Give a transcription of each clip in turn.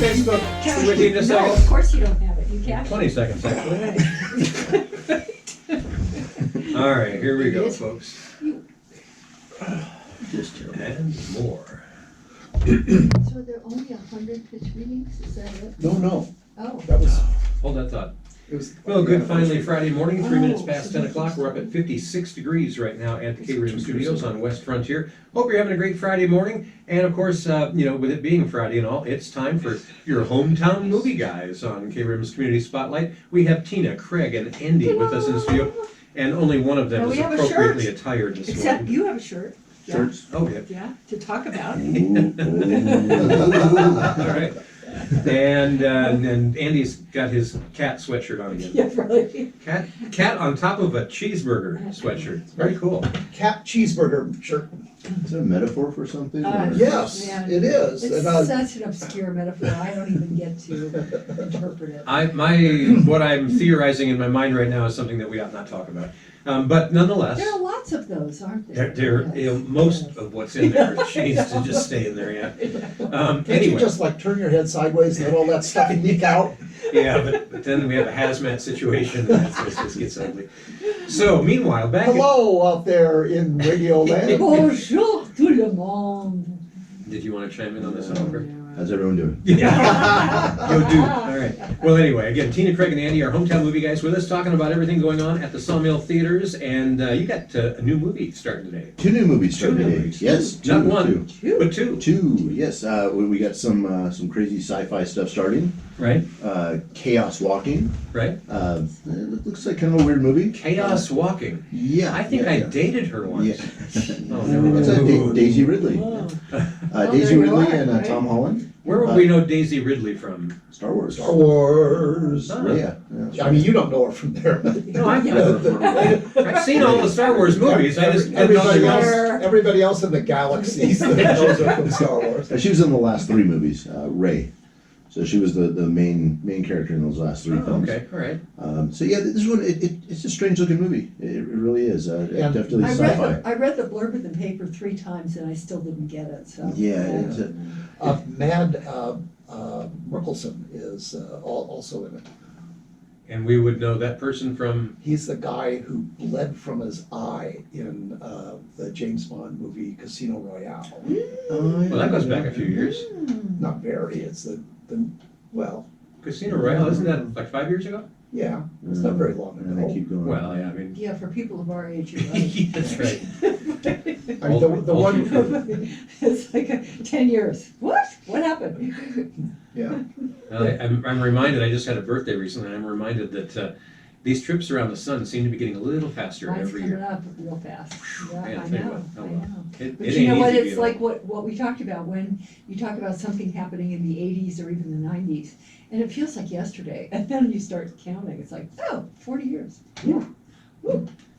Facebook. With you in a No, second. of course you don't have it. You can't. 20 seconds, actually. All right, here we go, folks. Just terrible. And more. So there are only 100 pitch readings, is that it? No. Oh. That was, Hold that thought. it was. Well, good, finally Friday morning, 3 minutes Oh, past so 10 o'clock. We're up at 56 degrees right now at the KRIM Studios on West Frontier. Hope you're having a great Friday morning. And of course, with it being Friday and all, it's time for your hometown movie guys on KRIM's Community Spotlight. We have Tina, Craig, and Andy with us in the studio. And only one of them And is we have a appropriately shirt. attired this Except morning. you have a shirt. Yeah. Shirts. Oh, yeah. Yeah, to talk about. All right. And Andy's got his cat sweatshirt on again. Yeah, really. Cat on top of a cheeseburger sweatshirt. Very cool. Cat cheeseburger shirt. Is it a metaphor for something? Uh, or- Yes, Man. it is. It's And, such an obscure metaphor. I don't even get to interpret it. What I'm theorizing in my mind right now is something that we ought not talk about. But nonetheless, There are lots of those, aren't there? most of what's in there needs to just stay in there. Yeah. Can't you Anyway, just like turn your head sideways and let all that stuff leak out? yeah, but then we have a hazmat situation, and it just gets ugly. So meanwhile, back. Hello out there in Radio Land. Bonjour tout le monde. Did you want to chime in on this, Oliver? How's everyone doing? Yeah. Yo, dude. All right. Well, anyway, again, Tina, Craig, and Andy, our hometown movie guys, with us, talking about everything going on at the Sawmill theaters, and you got a new movie starting today. 2 new movies starting Two new today. movies. Yes, Not two, one, but two. Two, yes. We got some crazy sci-fi stuff starting. Right. Chaos Walking. Right. It looks like kind of a weird movie. Chaos Walking. Yeah. I think yeah, I yeah. dated her once. Yeah. Oh, never What's that? mind. Daisy Ridley. Oh. Daisy there you Ridley are, and right? Tom Holland. Where would we know Daisy Ridley from? Star Wars. Star Wars. Oh. Yeah. I mean, you don't know her from there, but. No, I've seen all the Star Wars movies. I just didn't know Everybody there else, was. everybody else in the galaxies that knows her from Star Wars. She was in the last 3 movies. Rey. So she was the main character in those last 3 Oh, films. okay, all right. So yeah, this one it's a strange looking movie. It really is. Definitely I sci-fi. read the blurb in the paper 3 times and I still didn't get it. So Yeah, it's Mad Mikkelsen is also in it. And we would know that person from. He's the guy who bled from his eye in the James Bond movie Casino Royale. Well, that goes back a few years. Not very, it's the well, Casino Royale, isn't that like 5 years ago? yeah, it's not very long And they ago. keep going. Well, yeah, I mean. yeah, for people of our age, you're right. That's right. I mean, the Old one, people. It's like 10 years. What? What happened? yeah, I'm reminded, I just had a birthday recently, and I'm reminded that these trips around the sun seem to be getting a little faster Mine's every coming year. up real fast. Yeah, Man, I tell you know. what, oh I well. know. It But ain't you know what? easy It's being like old. what we talked about when you talk about something happening in the 80s or even the 90s, and it feels like yesterday. And then you start counting. It's like, oh, 40 years.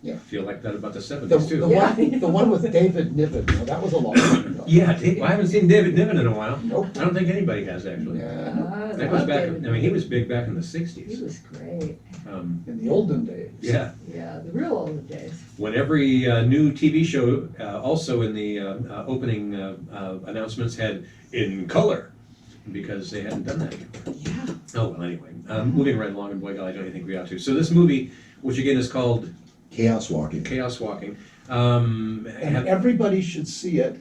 I feel like that about the 70s the, too. Yeah. the one with David Niven, now that was a long time ago. Yeah, I haven't seen David Niven in a while. Nope. I don't think anybody has actually. Yeah, That goes back, I mean, he was big back in the 60s. He was great. in the olden days. Yeah. Yeah, the real olden days. When every new TV show, also in the opening announcements, had in color, because they hadn't done that before. Yeah. Oh, well, anyway, moving right along, and boy, golly, don't you think we ought to. So this movie, which again is called Chaos Walking. Chaos Walking, And everybody should see it,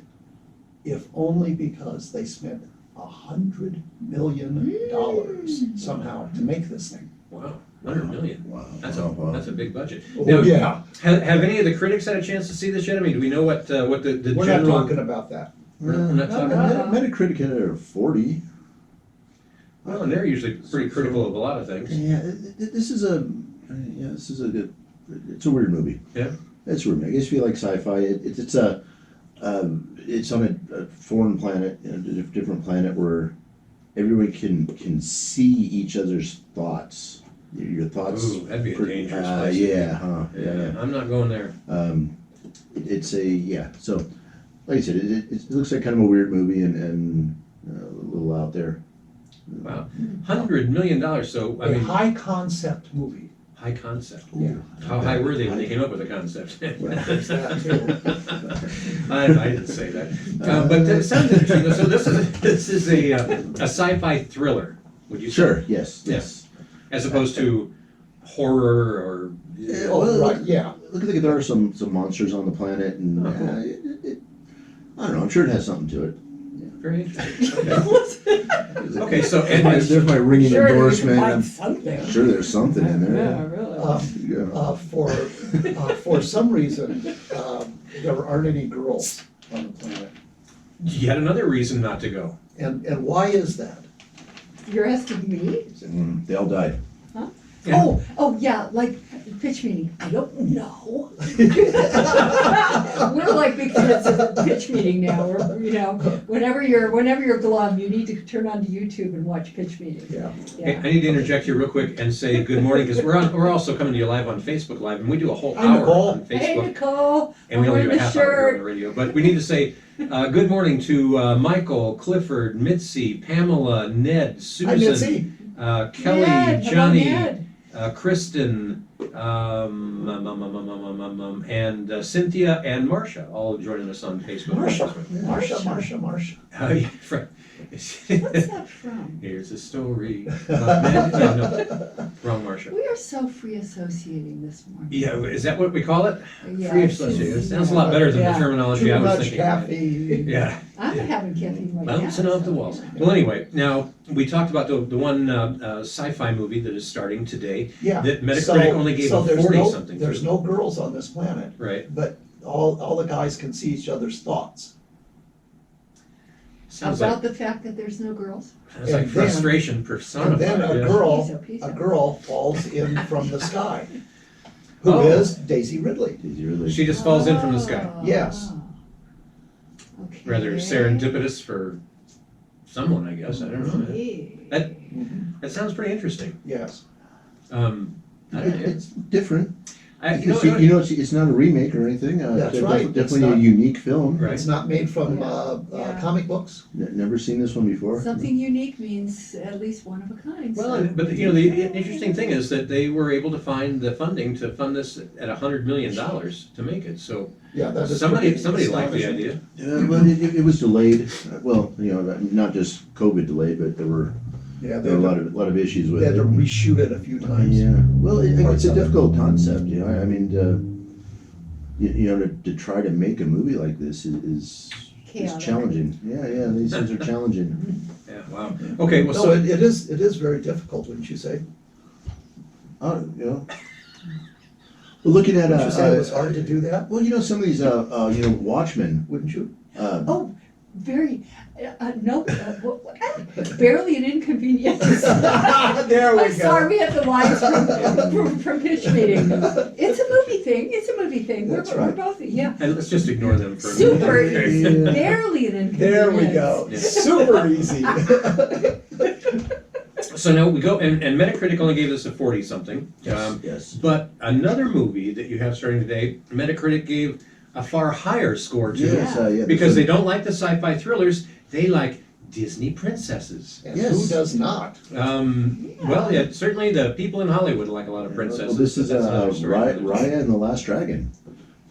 if only because they spent $100 million somehow to make this thing. wow, 100 million. Wow. That's a big budget. Oh, Now, yeah, Have any of the critics had a chance to see this yet? I mean, do we know what the we're general? not talking about that. We're not talking Metacritic had it at 40. Well, and they're usually pretty critical of a lot of things. Yeah, this is a good. It's a weird movie. Yeah. It's weird. I guess if you like sci-fi, it's on a foreign planet, a different planet where everyone can see each other's thoughts. Your thoughts. Ooh, that'd be a dangerous place. Yeah. I'm not going there. It's So, like I said, it looks like kind of a weird movie and a little out there. Wow, $100 million. So I A mean, high concept movie. High concept. Yeah. How high were they when they came up with the concept? Well, there's that too. I didn't say that. But it sounds interesting. So this is a sci-fi thriller, would you say? Sure, yes, Yeah. yes. As opposed to horror or... Oh, right, yeah. Look, there are some monsters on the planet, and Oh, cool. I don't know. I'm sure it has something to it. Very interesting. Okay, so... There's my ringing Sure, you can endorsement. find I'm something. sure there's something in Yeah, there. really. Yeah. For some reason, there aren't any girls on the planet. Yet another reason not to go. And why is that? You're asking me? They all died. Yeah. Oh, yeah, like pitch meeting. I don't know. We're like big fans of the pitch meeting now. We're, whenever you're glum, you need to turn on to YouTube and watch pitch meeting. Yeah. Hey, I need to interject here real quick and say good morning, because we're also coming to you live on Facebook Live, and we do a whole Hi, hour Nicole. on Hey, Facebook. Nicole. And we I'm only do a wearing the half hour here on shirt. the radio. But we need to say good morning to Michael, Clifford, Mitzi, Pamela, Ned, Hi, Susan, Mitzi. Kelly, Ned, hello, Johnny, Ned. Kristen, and Cynthia and Marcia, all joining us on Facebook. Marsha. Oh, yeah, right. What's that from? Here's a story. about men- no, wrong Marcia. We are so free associating this morning. Yeah, is that what we call it? Yeah, Free association. Sounds a lot better than the Yeah. terminology Too I was much thinking. caffeine. Yeah. I'm having caffeine right now. Bouncing off the walls. Well, anyway, now we talked about the one sci-fi movie that is starting today. Yeah. That Metacritic only gave a there's 40 no- something. There's no girls on this planet, Right. but all the guys can see each other's thoughts. Sounds About like the fact that there's no girls? sounds like And then- frustration And personified. then a yes. girl falls in from the sky. Who Oh. is Daisy Ridley. Did you really? She just falls in from the sky. Oh. Yes. Okay. Rather serendipitous for someone, I guess. I don't know. Okay. That sounds pretty interesting. Yes. I don't know. It's different. You know, It's not a remake or anything. That's right. It's Definitely a not. unique film. Right. It's not made from Yeah. comic books. Never seen this one before. Something unique means at least one of a kind. Well, so- but the interesting thing is that they were able to find the funding to fund this at $100 million to make it. So Yeah, that is somebody pretty liked the astonishing. idea. Well, it was delayed. Well, not just COVID delayed, but there were Yeah, a lot of issues with they had it. to reshoot it a few times. Yeah. Well, it's Parts a of it. difficult concept. I mean, to try to make a movie like this is Chaotic. challenging. Yeah. These things are challenging. Yeah, wow. Okay, well, No, so it is very difficult, wouldn't you say? Well, looking at Wouldn't you say it was hard to do that? well, some of these Watchmen. Wouldn't you? Oh, very, barely an inconvenience. There we I'm sorry, go. we have the lines from pitch meeting. It's a movie thing. That's We're right. both, yeah. and let's just ignore them for a Super minute. easy, barely an inconvenience. There we go. Yeah. Super easy. So now we go, and Metacritic only gave this a 40 something. Yes. But another movie that you have starting today, Metacritic gave a far higher score to. Yes. Yeah. Because they don't like the sci-fi thrillers, they like Disney princesses. And Yes. who does not? Well, yeah, certainly the people in Hollywood like a lot of princesses. Well, this is but that's another story. Raya and the Last Dragon.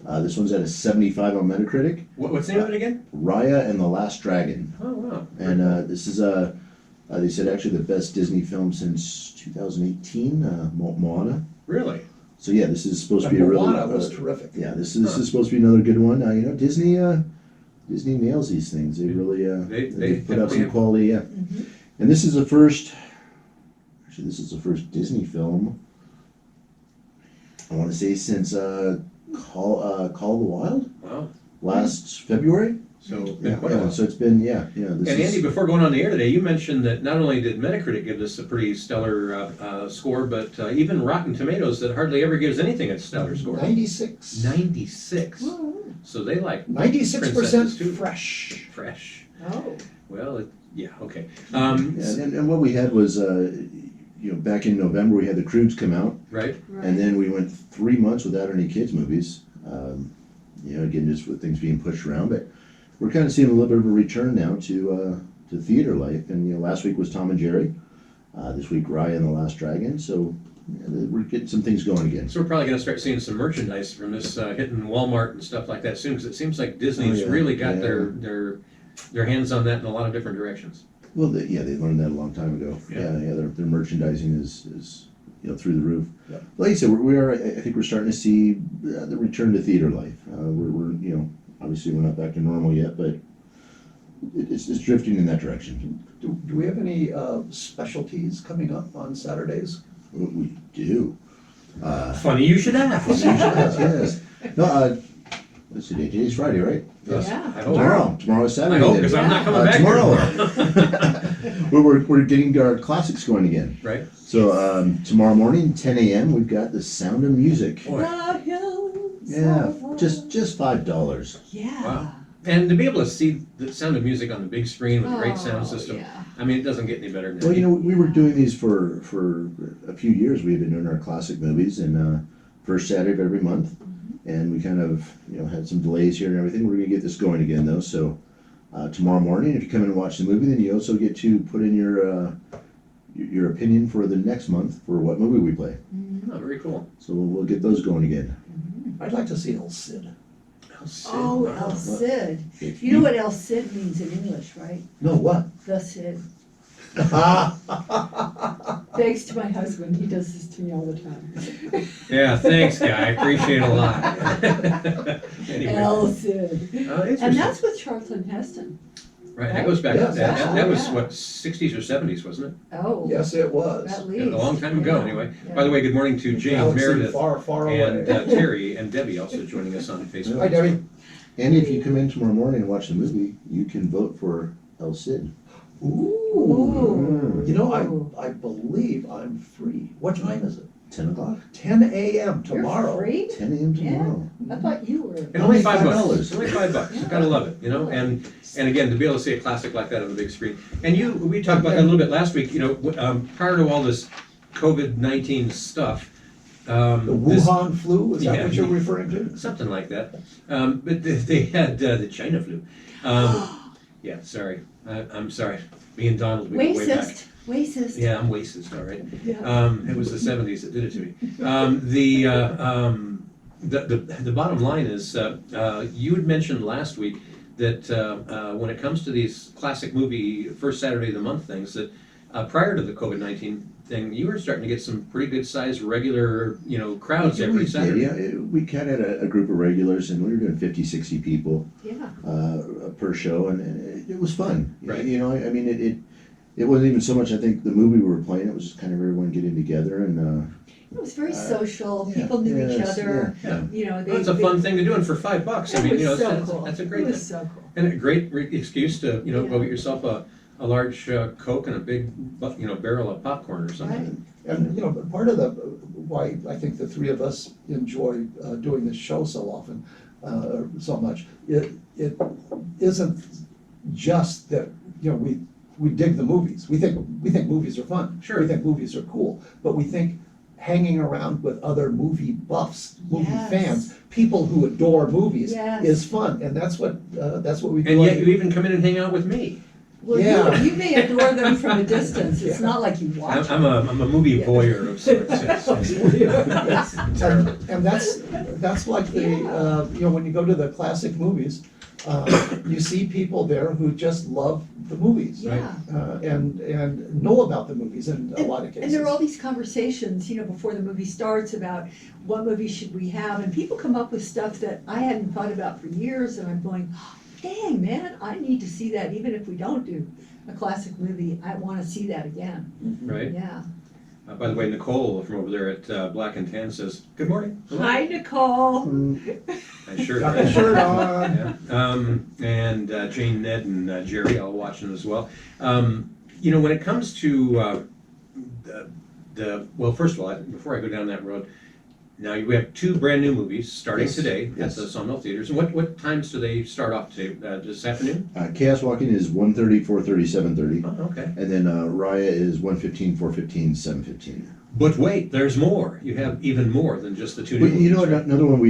This one's at a 75 on Metacritic. What's the name of it again? Raya and the Last Dragon. Oh, wow. And this is they said actually the best Disney film since 2018, Moana. Really? So yeah, this is supposed to be a really Moana was terrific. yeah. This is supposed to be another good one. Disney nails these things. They really They put out definitely some have. quality. Yeah. Mhm. And this is the first. Actually, this is the first Disney film. I want to say since Call of the Wild Wow. last February. So, been quite a Yeah, while. so it's been This And is, Andy, before going on the air today, you mentioned that not only did Metacritic give this a pretty stellar score, but even Rotten Tomatoes that hardly ever gives anything a stellar score. 96. 96. So they like 96% princesses too. fresh. Fresh. Oh, Well, yeah, okay. yeah, and what we had was back in November we had The Croods come out, Right? right. and then we went 3 months without any kids movies. Again, just with things being pushed around, but we're kind of seeing a little bit of a return now to theater life. And last week was Tom and Jerry. This week Raya and the Last Dragon. So we're getting some things going again. So we're probably going to start seeing some merchandise from this hitting Walmart and stuff like that soon, because it seems like Disney's Oh, yeah. really got Yeah. their hands on that in a lot of different directions. Well, they learned that a long time ago. Yeah. Their merchandising is through the roof. Yep. Like you said, I think we're starting to see the return to theater life. We're obviously we're not back to normal yet, but it's drifting in that direction. Do we have any specialties coming up on Saturdays? We do. Funny you should ask. Yes. No, let's see, today's Friday, right? Yes. Yeah. I hope. Tomorrow is Saturday. I hope, then. because I'm not coming back tomorrow. we're getting our classics going again. Right? So tomorrow morning, 10 a.m., we've got The Sound of Music. Boy. The hills Yeah, are just $5. Yeah. Wow. And to be able to see the Sound of Music on the big screen with a great sound Oh, system, yeah. I mean, it doesn't get any better than Well, that. we were doing these for a few years. We've been doing our classic movies, and first Saturday of every month. And we kind of, had some delays here and everything. We're going to get this going again, though. So tomorrow morning, if you come in and watch the movie, then you also get to put in your opinion for the next month for what movie we play. Oh, very cool. So we'll get those going again. I'd like to see El Cid. Oh, El Cid. You know what El Cid means in English, right? No, what? The Cid. Thanks to my husband, he does this to me all the time. Yeah, thanks, guy. I appreciate it a lot. Anyway. El Cid. Interesting. And that's with Charlton Heston. Right, that goes back, Yes, that was yeah. what, 60s or 70s, wasn't it? Oh. Yes, it was. At A least. long time ago, Yeah. anyway. Yeah. By the way, good morning to James Galaxy Meredith far, far and away. Terry and Debbie also joining us on Facebook. Hi, Debbie. And if you come in tomorrow morning and watch the movie, you can vote for El Cid. Ooh. Ooh. I believe I'm free. What time is it? 10 o'clock. 10 a.m. tomorrow. You're free? 10 a.m. tomorrow. I thought you were. And only $5. $5. Only $5. Yeah. Gotta love it, And again, to be able to see a classic like that on the big screen. And we talked about that a little bit last week, prior to all this COVID-19 stuff. The Wuhan flu, is that Yeah. what you're referring to? Something like that. But they had the China flu. Yeah, sorry. I'm sorry. Me and Donald, we go way back. Racist. Racist. Yeah, I'm racist, all right. Yeah. It was the 70s that did it to me. The bottom line is, you had mentioned last week that when it comes to these classic movie first Saturday of the month things, that prior to the COVID-19 thing, you were starting to get some pretty good sized regular, crowds every We Saturday. did, yeah. We kind of had a group of regulars, and we were doing 50, 60 people Yeah. per show, and it was fun. Right. I mean, it wasn't even so much, I think, the movie we were playing. It was just kind of everyone getting together, and It was very social. yeah, People knew each yes, other. yeah. They. Well, it's a fun thing to do, and for $5, I It mean, was so that's, cool. that's a great It thing. was so cool. And a great excuse to, go Yeah. get yourself a large Coke and a big, barrel of popcorn or something. Right. And, part of why I think the three of us enjoy doing this show so often, so much, it isn't just that, we dig the movies. We think movies are fun. Sure. We think movies are cool, but we think hanging around with other movie buffs, movie Yes. fans, people who adore movies Yes. is fun, and that's what we do. And yet you even come in and hang out with me. Well, Yeah. you may adore them from a distance. It's not like you watch I'm a movie Yeah. voyeur of sorts. Yes. And that's like when you go to the classic movies, you see people there who just love the movies. Yeah. And know about the movies in a lot of cases. And there are all these conversations, before the movie starts about what movie should we have, and people come up with stuff that I hadn't thought about for years, and I'm going, dang, man, I need to see that. Even if we don't do a classic movie, I want to see that again. Right? Yeah. By the way, Nicole from over there at Black and Tan says, good morning. Hi, Nicole. I sure Got the shirt on. Yeah. And Jane, Ned, and Jerry all watching as well. When it comes to well, first of all, before I go down that road, now we have two brand new movies starting Yes, today at yes. the Sawmill theaters. And what times do they start off today? This afternoon? Chaos Walking is 1:30, 4:30, 7:30. Oh, okay. And then Raya is 1:15, 4:15, 7:15. But wait, there's more. You have even more than just the two new But movies. right? another one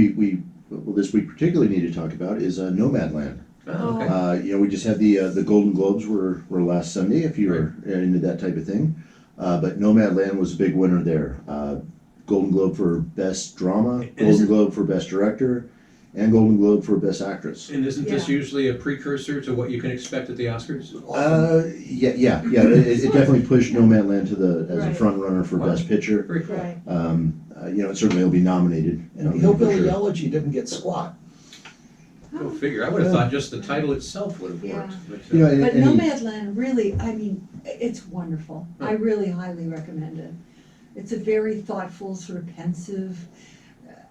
well, this week particularly need to talk about is Nomadland. Oh, okay. We just had the Golden Globes were last Sunday, if you were into that type of thing. But Nomadland was a big winner there. Golden Globe for Best Drama, And Golden isn't- Globe for Best Director, and Golden Globe for Best Actress. And isn't this Yeah. usually a precursor to what you can expect at the Oscars? Yeah. It definitely pushed Nomadland as a Right. front runner for Wow. Best Picture. Very cool. Right. It certainly will be nominated. And for Hillbilly sure. Elegy didn't get squat. Go figure. I would have thought just the title itself would have Yeah. worked. But, You know, and- But and he- Nomadland, really, I mean, it's wonderful. I really highly recommend it. It's a very thoughtful, sort of pensive,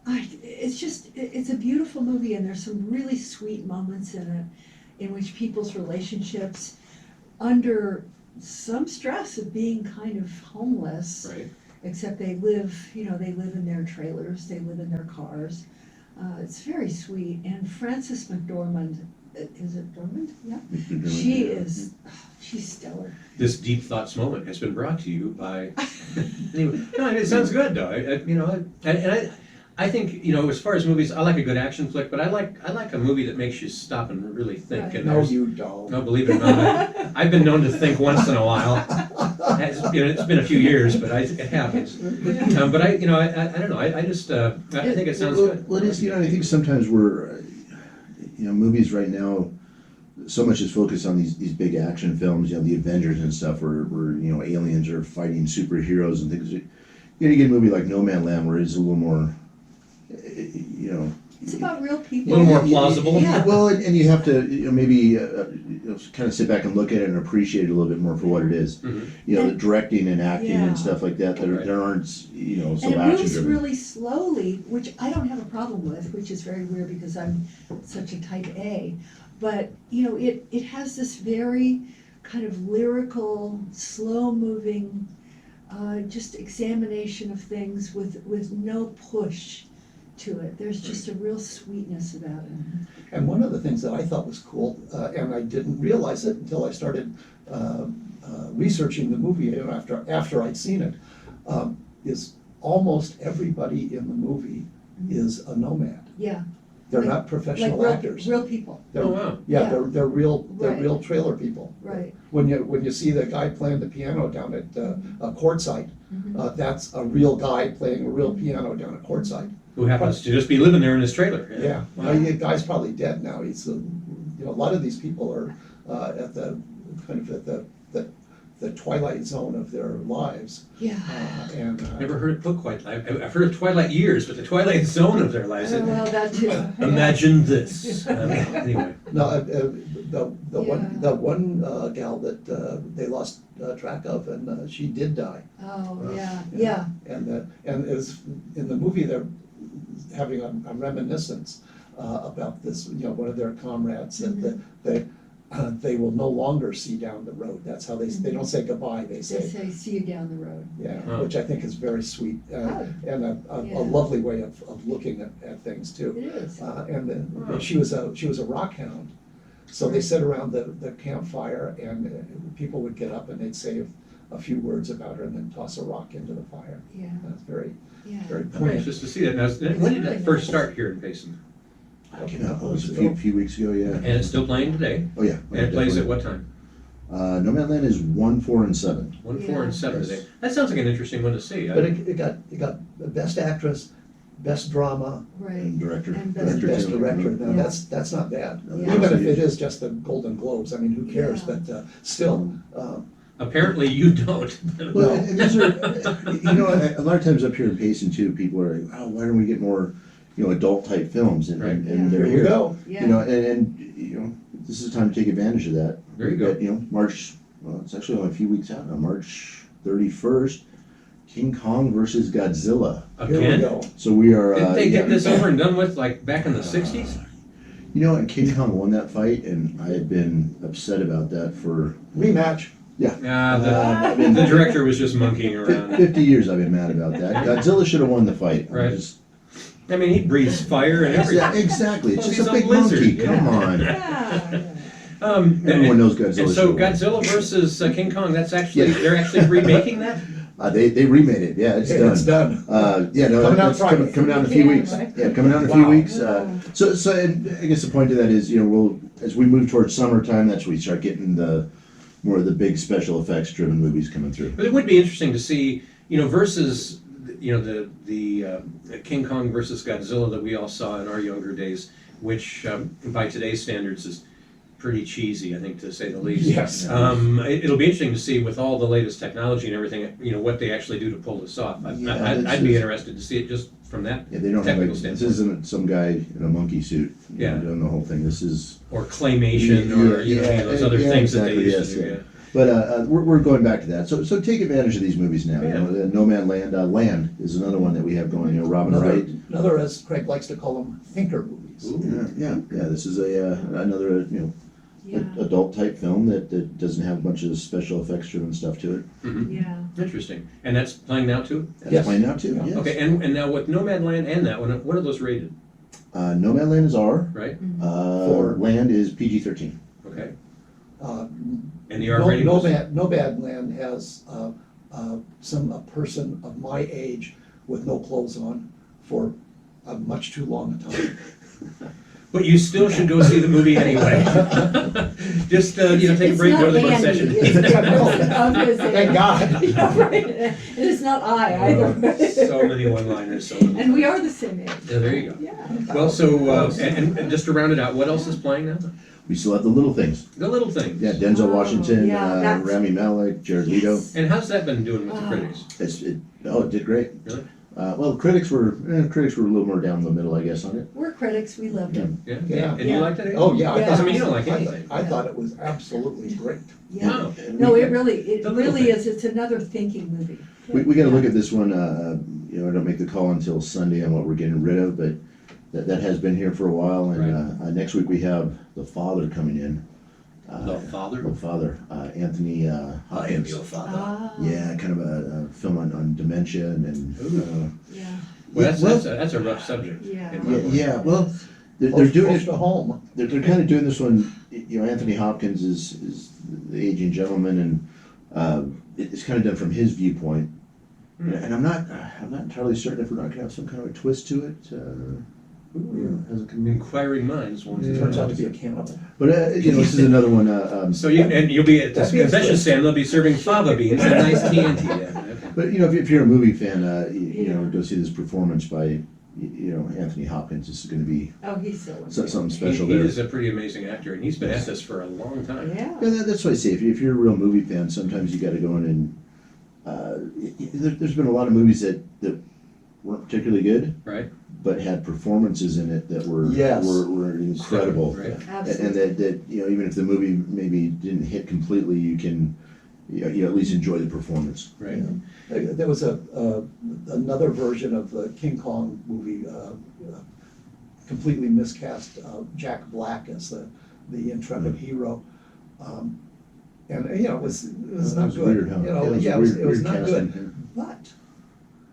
it's a beautiful movie, and there's some really sweet moments in it in which people's relationships, under some stress of being kind of homeless, right. except they live in their trailers, they live in their cars. It's very sweet, and Frances McDormand, is it Dormand? Yeah. She's stellar. This Deep Thoughts moment has been brought to you by. Anyway, no, it sounds good though. I think as far as movies, I like a good action flick, but I like a movie that makes you stop and really think. Right. And No, there's- you don't. No, believe it or not, I've been known to think once in a while. It's been a few years, but it happens. But I don't know. I just I think it sounds good. Well, it is, I think sometimes we're, movies right now, so much is focused on these big action films, the Avengers and stuff, where aliens are fighting superheroes and things. You get a movie like Nomadland where it's a little more, It's about real A people. little more plausible. Yeah. Well, and you have to maybe kind of sit back and look at it and appreciate it a little bit more for what it is. Mhm. The directing and acting Yeah. and stuff like that. Right. There aren't so And it action moves driven. really slowly, which I don't have a problem with, which is very weird because I'm such a type A. But, it has this very kind of lyrical, slow-moving, just examination of things with no push to it. There's just a real sweetness about it. And one of the things that I thought was cool, and I didn't realize it until I started researching the movie after I'd seen it, is almost everybody in the movie is a nomad. Yeah. They're Like- not professional Like actors. real people, They're- Oh, wow. Yeah, Yeah. they're real Right. trailer people. right. When you see the guy playing the piano down at Quartzsite, Mhm. that's a real guy playing a real piano down at Quartzsite. Who happens to just be living there in his trailer. Yeah, Wow. the guy's probably dead now. He's, a lot of these people are at the twilight zone of their lives. Yeah. And Never heard it put quite. I've heard of Twilight years, but the Twilight Zone of their lives. Oh, well, that too. Imagine this. Anyway. no, the Yeah. one gal that they lost track of, and she did die. Oh, yeah. And it's in the movie they're having a reminiscence about this. One of their comrades that they will no longer see down the road. That's how they don't say goodbye. They They say say, see you down the road. yeah, Oh. which I think is very sweet and Yeah. a lovely way of looking at things too. It is. And she was a rock hound, so they sit around the campfire, and people would get up and they'd say a few words about her and then toss a rock into the fire. Yeah, That's very yeah. I'm poignant. anxious to see that. Now, when did that first start here in Payson? It was a few weeks ago, yeah. And it's still playing today. Oh, yeah. And it plays at definitely. what time? Nomadland is 1, 4, and 7. 1, 4, and 7 Yes. today. That sounds like an interesting one to see. But it got best actress, best drama, Right. And director. And and best too. director. Now Yeah. that's not bad. Yeah. Even if it is just the Golden Globes. I mean, who cares? Yeah. But still. Apparently you don't. Well, and these are, a lot of times up here in Payson too, people are like, oh, why don't we get more, adult type films? And, Right. and Here they're we here. go. Yeah. And this is the time to take advantage of that. There you We've go. got, March, well, it's actually only a few weeks out now, March 31st, King Kong versus Godzilla. Here we Again? go. So we are. Didn't they get yeah. this over and done with like back in the 60s? And King Kong won that fight, and I had been upset about that for, Rematch. Yeah, the director was just monkeying around. 50 years I've been mad about that. Godzilla should have won the fight. Right. Just, I mean, he breathes fire and everything. exactly. It's Well, just he's a a big lizard, monkey. yeah. Come on. Yeah. Everyone knows Godzilla. And so should have won. Godzilla versus King Kong, that's actually, Yeah. they're actually remaking that? They remade it. Yeah, it's done. It's done. Coming out That's Friday. coming out in a few Yeah, weeks. right. Yeah, coming out in a few Wow. weeks. So and I guess the point of that is, we'll as we move towards summertime, that's when we start getting the more of the big special effects driven movies coming through. But it would be interesting to see, versus, the King Kong versus Godzilla that we all saw in our younger days, which by today's standards is pretty cheesy, I think, to say the least. Yes. It'll be interesting to see with all the latest technology and everything, what they actually do to pull this off. Yeah, I'd be interested to see it just from that Yeah, they don't have technical this standpoint. isn't some guy in a monkey suit doing the whole thing. This is Or claymation, or those other things that they exactly, used yes, to do. yeah. Yeah. But we're going back to that. So take advantage of these movies now. Yeah. No Man Land. Land is another one that we have going. Robin Wright. Another, as Craig likes to call them, thinker movies. Yeah. This is another Yeah, adult type film that doesn't have a bunch of special effects driven stuff to it. Mhm. yeah. Interesting. And that's playing now too? That's Yes. playing out too. Yeah. Yes. Okay, and now with Nomadland and that one, what are those rated, No Man Land is R. right? For- Land is PG-13. Okay. Uh, And the R rating was? No Bad Land has a person of my age with no clothes on for a much too long a time. But you still should go see the movie anyway. Just, take a It's break, go not to the front Andy, session. it's- I was gonna say- Thank God. Yeah, right. And it's not I either. So many one-liners, so many. And we are the same age. Yeah, there you go. Yeah. Well, so, and just to round it out, what else is playing now? We still have The Little Things. The Little Things. Yeah, Denzel Oh, Washington, yeah, that's- Rami Malek, Jared Leto. Yes. And how's that been doing with the Oh. critics? It did great. Really? Well, the critics were a little more down the middle, I guess, on it. We're critics, we loved it. Yeah? Yeah. And you Yeah. liked it? Oh, yeah. Yeah. I mean, you don't like I thought- anything. I thought it was absolutely great. Yeah. Wow. And No, we- it really The Little is, Things. it's another thinking movie. We got to Yeah. look at this one. I don't make the call until Sunday on what we're getting rid of, but that has been here for a while. And next week we have The Father coming in. The Father? The Father. Anthony Hopkins. Father. Ah. Yeah, kind of a film on dementia and. Yeah, Well, that's a rough subject. Yeah. in my mind. Yeah, well, they're doing Close it. to home. They're kind of doing this one. Anthony Hopkins is the aging gentleman, and it's kind of done from his viewpoint. Hmm. And I'm not entirely certain if we're not going to have some kind of a twist to it. Hasn't come in. Inquiring minds want to It know. turns out to be a cannibal. But this is another one. So you'll be at this That'd be a concession twist. stand, they'll be serving fava beans and nice TNT. Yeah, okay. But if you're a movie fan, Yeah. go see this performance by Anthony Hopkins. This is going to be oh, he's so. something He special there. is a pretty amazing actor, and he's been at this for a long time. Yeah. Yeah, that's what I say. If you're a real movie fan, sometimes you got to go in and. There's been a lot of movies that weren't particularly good, Right? but had performances in it that were Yes. were incredible. Right. And Absolutely. that even if the movie maybe didn't hit completely, you can you at least enjoy the performance. Right. There was another version of the King Kong movie, completely miscast Jack Black as the intrepid hero. And, it was That not was good. weird, huh? It was not weird good. casting. But,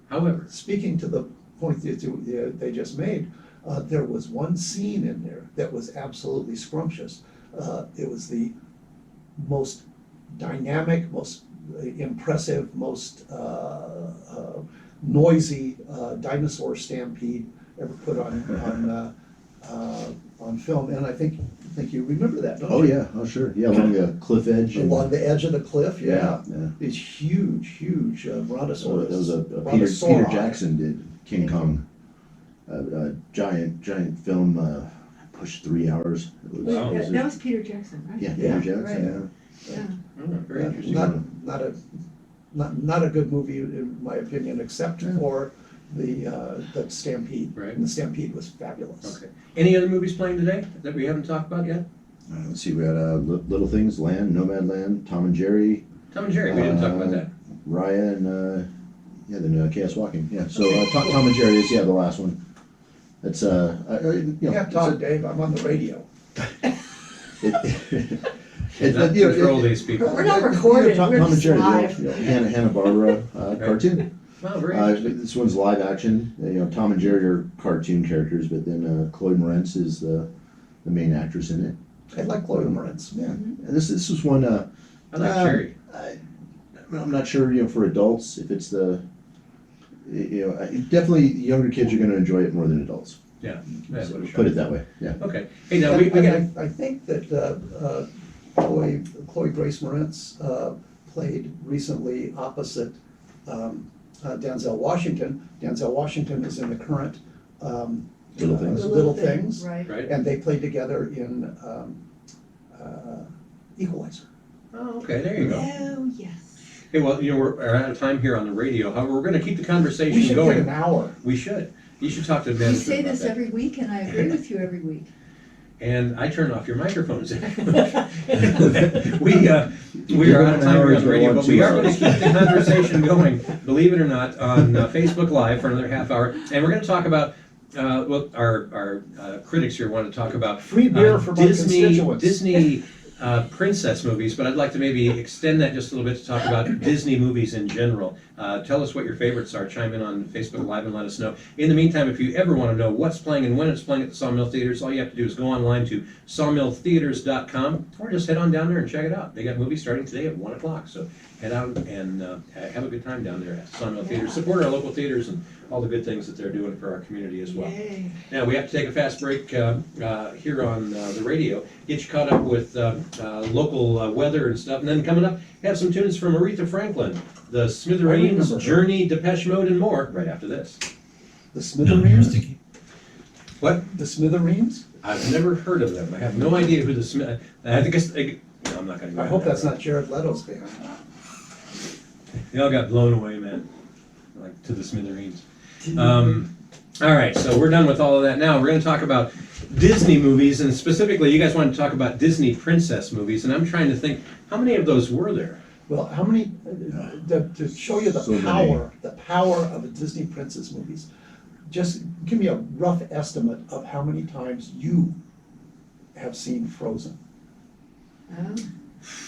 However, speaking to the point that they just made, there was one scene in there that was absolutely scrumptious. It was the most dynamic, most impressive, most noisy dinosaur stampede ever put on film, and I think you remember that, don't you? Oh yeah, oh sure, yeah, along the cliff edge. and- Along the edge of the cliff, yeah. yeah. It's huge brontosaurus. That was a Peter brontosauri. Jackson did King Kong, giant film, pushed 3 hours. It was, Wow. it was That was Peter Jackson, right? yeah, Yeah, Peter Jackson. right. Yeah. Yeah. oh, very interesting. Not a good movie in my opinion, except Yeah. for the stampede. Right. And the stampede was fabulous. Okay. Any other movies playing today that we haven't talked about yet? Let's see, we got Little Things, Land, Nomad Land, Tom and Jerry, Tom and Jerry, we didn't talk about that. Raya, and then Chaos Walking. Yeah, so Tom and Jerry is the last one. It's Yeah, Todd, Dave, I'm on the radio. Not control these people. We're not recorded, Tom we're and just Jerry, live. Hanna-Barbera cartoon. Wow, very interesting. This one's live action. Tom and Jerry are cartoon characters, but then Chloe Moretz is the main actress in it. I like Chloe Moretz, yeah. And this was one. I like Jerry. I'm not sure, for adults, if it's definitely younger kids are going to enjoy it more than adults. Yeah. That's So what it put it shows. that way. Yeah. Okay. Hey, now we got. I think that Chloe Grace Moretz played recently opposite Denzel Washington. Denzel Washington is in the current Little Things. Little Things, Right. Right? and they played together in Equalizer. Oh, okay, there you go. Oh, yes. Hey, well, we're out of time here on the radio. However, we're going to keep the We conversation should get going. an hour. We should. You should talk to You management say about this that. every week, and I agree with you every week. And I turn off your microphones. we are out of time here on the radio, but we are going to keep the conversation going, believe it or not, on Facebook Live for another half hour. And we're going to talk about, our critics here want to talk about Free beer for my constituents. Disney princess movies, but I'd like to maybe extend that just a little bit to talk about Disney movies in general. Tell us what your favorites are. Chime in on Facebook Live and let us know. In the meantime, if you ever want to know what's playing and when it's playing at the Sawmill Theaters, all you have to do is go online to sawmilltheaters.com or just head on down there and check it out. They got movies starting today at 1 o'clock, so head out and have a good time down there at Sawmill Theaters. Support our local theaters and all the good things that they're doing for our community as well. Yay. Now, we have to take a fast break here on the radio, get you caught up with local weather and stuff, and then coming up, have some tunes from Aretha Franklin, The Smithereens, her. Journey, Depeche Mode, and more right after this. The Smithereens? What? The Smithereens? I've never heard of them. I have no idea who the Smith. I think it's. No, I'm not going to go. I hope that's not Jared Leto's band. They all got blown away, man. Like to the smithereens. All right, so we're done with all of that now. We're going to talk about Disney movies, and specifically, you guys want to talk about Disney princess movies, and I'm trying to think, how many of those were there? Well, how many, to show you So the power of the Disney princess movies, just give me a rough estimate of how many times you have seen Frozen.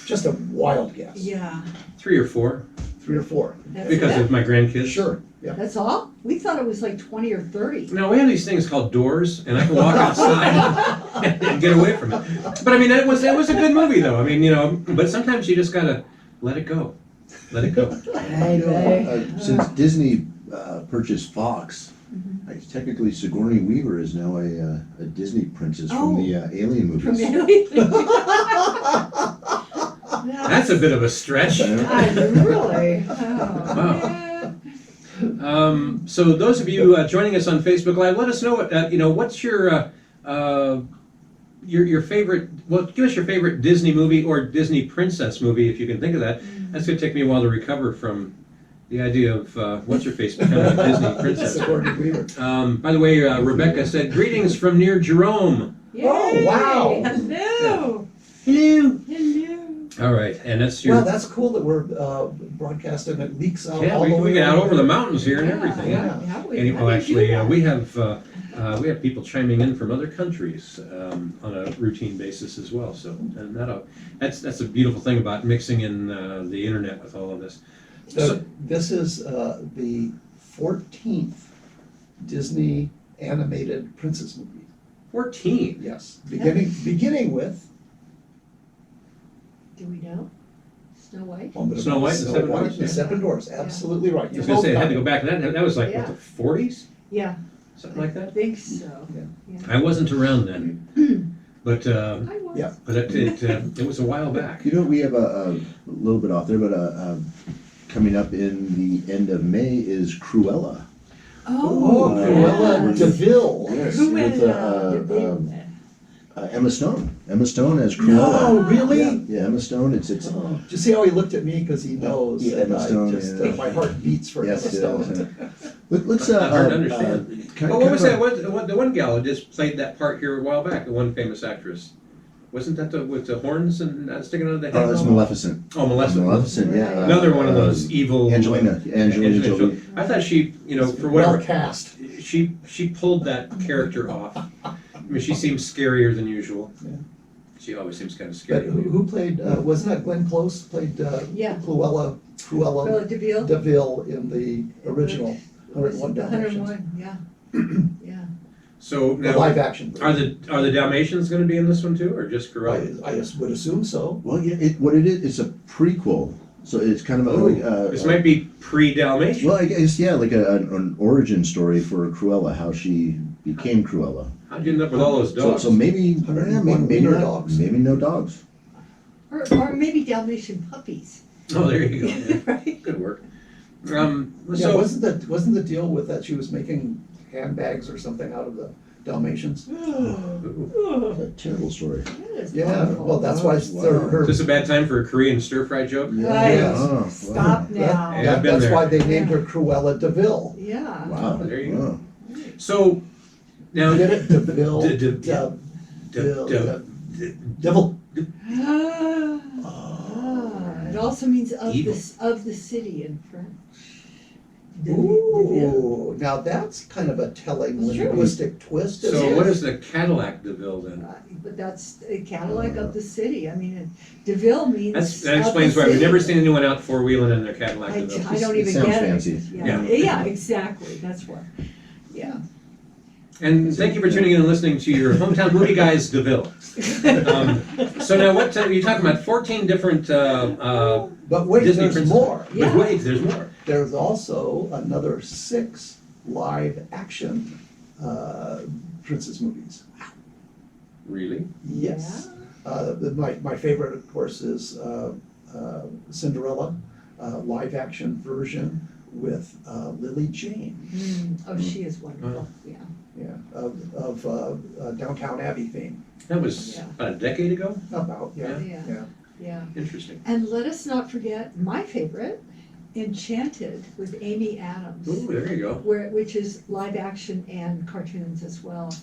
Just a wild guess. Yeah. 3 or 4, 3 or 4. That's because it? of my grandkids. Sure, yeah. That's all? We thought it was like 20 or 30. Now, we have these things called doors, and I can walk outside and get away from it. But I mean, that was a good movie, though. I mean, but sometimes you just gotta let it go. Let it go. Since Disney purchased Fox, technically Sigourney Weaver is now a Disney princess from the Alien movies. From Italy. That's a bit of a stretch. Really? Wow. Yeah. So those of you joining us on Facebook Live, let us know what what's your favorite. Well, give us your favorite Disney movie or Disney princess movie if you can think of that. That's going to take me a while to recover from the idea of what's her face becoming a Disney princess. Sigourney Weaver. By the way, Rebecca said greetings from near Jerome. Yay. Oh, wow. Hello. Hello. Hello. All right, and that's your. Well, that's cool that we're broadcasting, it leaks out Yeah, all we the way get out around. over the mountains here and Yeah, everything. yeah. How we- And, how well, do you actually, do that? we have people chiming in from other countries on a routine basis as well. So, and that's a beautiful thing about mixing in the internet with all of this. So, This is the 14th Disney animated princess movie. 14. Yes, beginning with Do we know? Snow White? Snow White, the Seven Dwarfs, The yeah. Seven Dwarfs, absolutely right. I was going to say I had to go back. That was like what, the 40s, Yeah. something like I that. think so. I wasn't around then, but I was. Yeah. it was a while back. You know, we have a little bit off there, but coming up in the end of May is Cruella. Oh, Oh, Cruella yeah. DeVille. Yes, Who with went, Emma Stone. Emma Stone as Cruella. No, really? Yeah, Emma Stone. It's Oh, did you see how he looked at me? Because he knows Yeah, that Emma I Stone, just, yeah. my heart beats for Emma yes, Stone. Let's Hard to understand. kind Oh, what was that? of The one gal who just played that part here a while back. The one famous actress. Wasn't that with the horns and sticking out of the head? it's Maleficent. Oh, Maleficent. Maleficent, yeah. Another one of those evil. Angelina Jolie. I thought she, for Well whatever, cast. she pulled that character off. I mean, she seems scarier than usual. Yeah. She always seems kind of But scary. who played, wasn't that Glenn Close played Yeah. Cruella Cruella DeVille? DeVille in the original 101 The Dalmatians? 101, yeah. Yeah. So The now, live action. are the Dalmatians going to be in this one too, or just Cruella? I would assume so. Well, yeah, what it is, it's a prequel. So it's kind of like This might be pre-Dalmatian. well, I guess, yeah, like an origin story for Cruella, how she became Cruella. How'd you end up with all those dogs? So maybe, 101 maybe wiener not, dogs. maybe no dogs. Or maybe Dalmatian puppies. Oh, there you go. Yeah. Right? Good work. Yeah, So, wasn't the deal with that she was making handbags or something out of the Dalmatians? That's a terrible story. That is Yeah, awful. well, that's why her. is this a bad time for a Korean stir-fry joke? Right. Oh, wow. Stop now. Yeah, I've been That's there. why they named her Cruella DeVille. Yeah. Wow. There you Wow. So, now, Get it? DeVille. Devil. It also means Evil. of the city in French. DeVille. Ooh, now that's kind of a telling That's true. linguistic twist. isn't so it? what is the Cadillac DeVille then? But that's a Cadillac of the city. I mean, DeVille means. That of explains the why we've city. never seen anyone out four-wheeling in their Cadillac I DeVille. don't It even sounds get fancy. it. Yeah. Yeah, exactly. That's what. Yeah. And thank you for tuning in and listening to your hometown movie guys, DeVille. So now, what you're talking about? 14 different But wait, Disney there's princesses. more. Yeah. But wait, there's more. There's also another 6 live action princess movies. Really? Yes. My favorite, of course, is Cinderella, live action version with Lily James. Oh, she is wonderful. Yeah. Yeah, of Downtown Abbey fame. That was Yeah. about a decade ago. About, yeah, Yeah. yeah. Yeah. Interesting. And let us not forget my favorite, Enchanted with Amy Adams. Ooh, there you go. Which is live action and cartoons as well.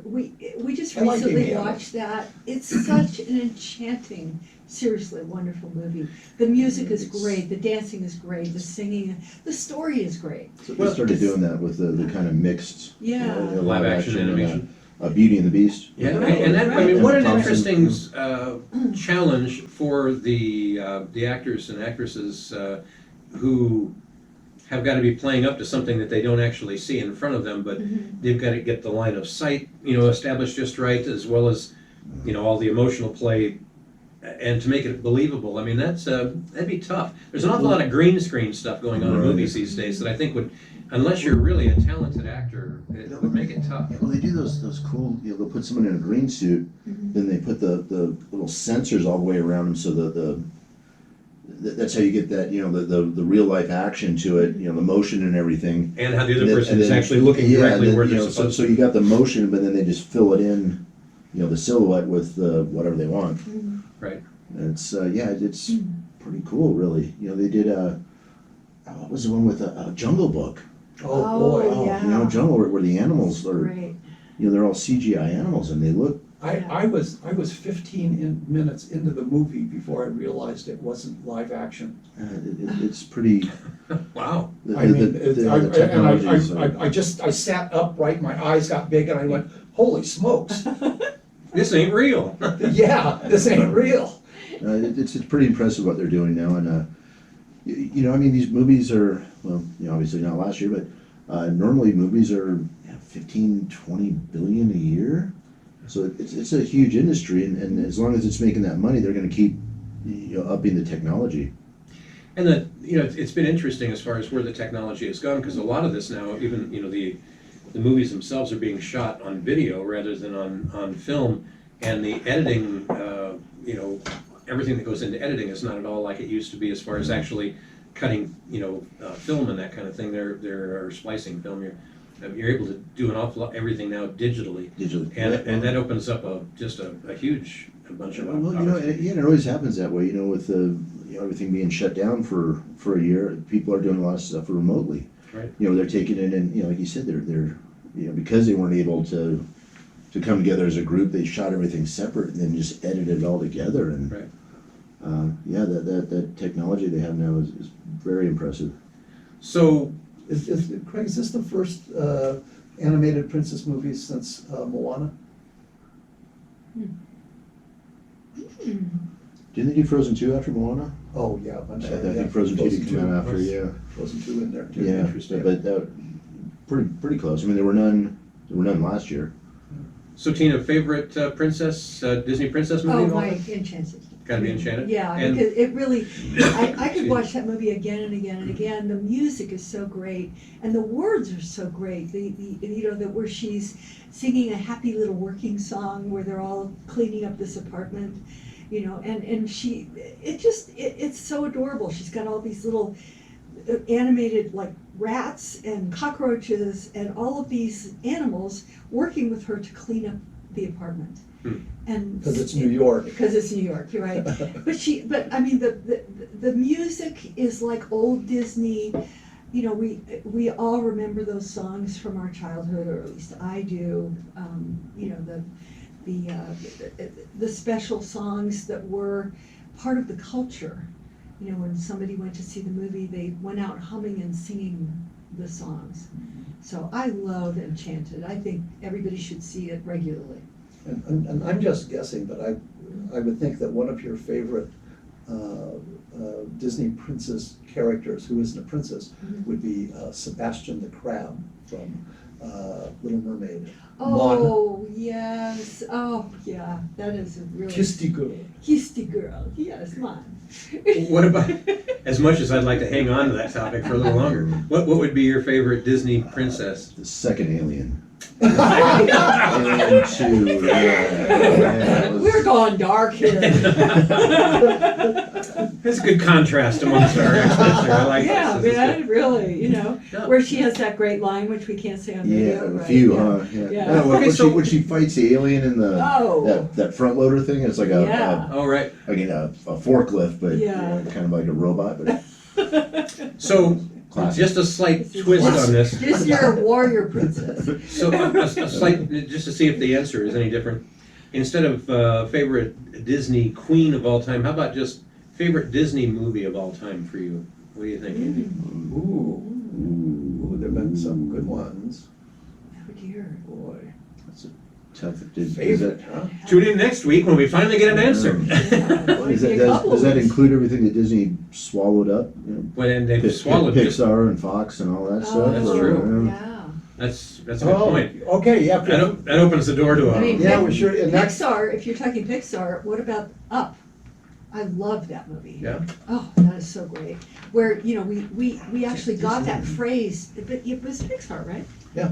We just I like recently Amy Adams. watched that. It's such an enchanting, seriously wonderful movie. The music is great, the dancing is great, the singing, the story is great. So they started doing that with the kind of mixed Yeah. Live action animation. Beauty and the Beast. Yeah, Right, and that, I mean, right. what an Thompson. interesting challenge for the actors and actresses who have got to be playing up to something that they don't actually see in front of them, but they've got to get the line of sight, established just right, as well as, all the emotional play, and to make it believable. I mean, that'd be tough. There's an awful lot of green screen stuff going on in Right. movies these days that I think would, unless you're really a talented actor, it would make it tough. Well, they do those cool, they'll put someone in a green suit, then they put the little sensors all the way around them, so that's how you get that, the real life action to it, the motion and everything. And how the other And then- person and is then- actually looking yeah, directly then, where they're so supposed so to. you got the motion, but then they just fill it in, the silhouette with whatever they want. Right. And it's it's pretty cool, really. They did what was the one with a Jungle Book? Oh, boy. Oh, yeah. Jungle where the animals are, Great. they're all CGI animals and they look. I was 15 minutes into the movie before I realized it wasn't live action. It's pretty. Wow. I sat upright, my eyes got big, and I went, "Holy smokes! This ain't real. Yeah, this ain't real." It's pretty impressive what they're doing now, and these movies are obviously not last year, but normally movies are 15, 20 billion a year, so it's a huge industry, and as long as it's making that money, they're going to keep upping the technology. And it's been interesting as far as where the technology has gone, because a lot of this now, even the movies themselves are being shot on video rather than on film, and the editing, everything that goes into editing is not at all like it used to be as far as actually cutting, film and that kind of thing. They're splicing film. You're able to do an awful lot, everything now digitally, and that opens up just a huge bunch of opportunities. It always happens that way. With everything being shut down for a year, people are doing a lot of stuff remotely. Right. They're taking it, and like you said, they're because they weren't able to come together as a group, they shot everything separate and then just edited it all together. And Right. That technology they have now is very impressive. So, Craig, is this the first animated princess movie since Moana? Didn't they do Frozen 2 after Moana? Oh, yeah. I'm I sorry, think yeah, Frozen 2 did come out after, was- yeah. Frozen 2 in there, too. Yeah, Interesting. but pretty close. I mean, there were none last year. Tina, favorite princess, Disney princess movie? Oh, of all my time? Enchanted. Gotta be Enchanted? Yeah, And- because it really, I could watch that movie again and again and again. The music is so great, and the words are so great. Where she's singing a happy little working song where they're all cleaning up this apartment, you know, and she, it's so adorable. She's got all these little animated like rats and cockroaches and all of these animals working with her to clean up the apartment. And Because it's New York. because it's New York, you're right. But I mean, the music is like old Disney. You know, we all remember those songs from our childhood, or at least I do. You know, the special songs that were part of the culture. You know, when somebody went to see the movie, they went out humming and singing the songs. So I love Enchanted. I think everybody should see it regularly. And I'm just guessing, but I would think that one of your favorite Disney princess characters, who isn't a princess, would be Sebastian the Crab from Little Mermaid. Oh, yes. Oh, yeah. That is a really... Kissy girl. Kissy girl. Yes, Mon. What about, as much as I'd like to hang on to that topic for a little longer, what would be your favorite Disney princess? The second Alien. Alien 2, yeah, We're going dark here. That's a good contrast amongst our experts here. I like Yeah, this. This is man, good. really, you know, Yeah. where she has that great line, which we can't say on yeah, radio, a right? few, Yeah. huh? Yeah. Yeah. No, Okay, so- when she fights the alien in the Oh. that front loader thing, it's like Yeah. All right. a forklift, but Yeah. kind of like a robot, but So, classic. just a slight twist on this. Just your warrior princess. So, a slight, just to see if the answer is any different. Instead of favorite Disney queen of all time, how about just favorite Disney movie of all time for you? What do you think, Andy? Ooh, there've been some good ones. Oh dear. Boy. That's a tough. Is Favorite, that, huh? Tune in next week when we finally get an answer. is that, does that include everything that Disney swallowed up? You know, When they've swallowed just, Pixar and Fox and all that stuff. That's Oh, true. Yeah. that's a good point. Okay, yeah. That opens the door to I mean, Yeah, we sure. And that's Pixar, if you're talking Pixar, what about Up? I love that movie. Yeah. Oh, that is so great. Where, you know, we actually got that phrase, but it was Pixar, right?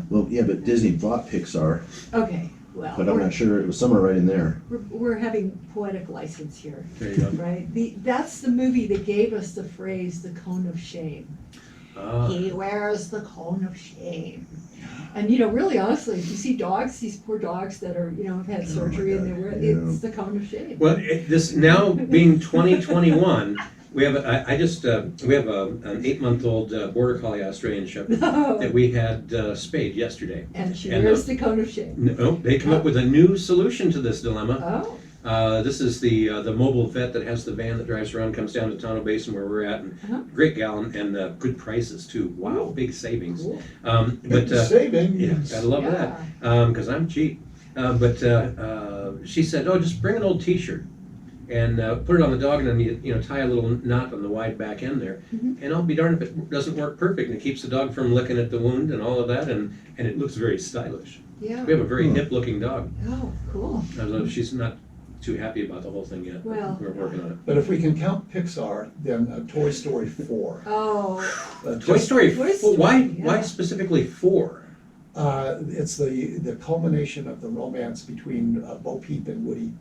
Well, yeah, but Disney bought Pixar, Okay, well, but I'm not sure. It was somewhere right in there. we're having poetic license here, There you go. right? That's the movie that gave us the phrase, the cone of shame. He wears the cone of shame. And, you know, really honestly, if you see dogs, these poor dogs that are, you know, have had surgery and they wear, it's the cone of shame. Well, this now being 2021, we have we have an 8-month-old border collie Australian Shepherd that we had spayed yesterday. And she And wears the cone of shame. No, they come up with a new solution to this dilemma. Oh, This is the mobile vet that has the van that drives around, comes down to Tonto Basin where we're at, and Uh-huh. great gal and good prices too. Wow, big savings. cool. But savings. yeah, gotta love that because I'm cheap. But she said, "Oh, just bring an old T-shirt and put it on the dog, and then you know tie a little knot on the wide back end there, and I'll be darned if it doesn't work perfect, and it keeps the dog from licking at the wound and all of that, and it looks very stylish. Yeah. We have a very hip-looking dog. Oh, cool. Although she's not too happy about the whole thing yet. Well, We're working on it. But if we can count Pixar, then Toy Story 4. Oh, Toy Story. Toy Story, Why yeah. specifically 4? It's the culmination of the romance between Bo Peep and Woody.